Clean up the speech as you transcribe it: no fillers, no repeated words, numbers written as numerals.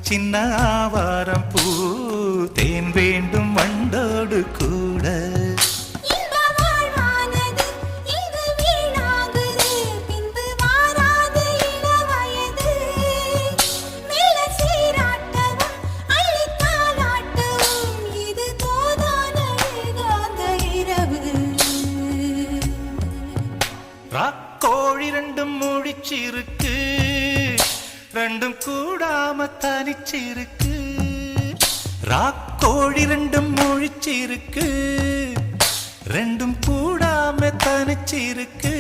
சின்ன ஆவாரம் பூ தேன் வேண்டும் வண்டோடு கூட ராக்கோழி ரெண்டும் முழிச்சிருக்கு ரெண்டும் கூடாம தனிச்சிருக்கு ராக்கோழி ரெண்டும் முழிச்சிருக்கு ரெண்டும் கூடாம தனிச்சிருக்கு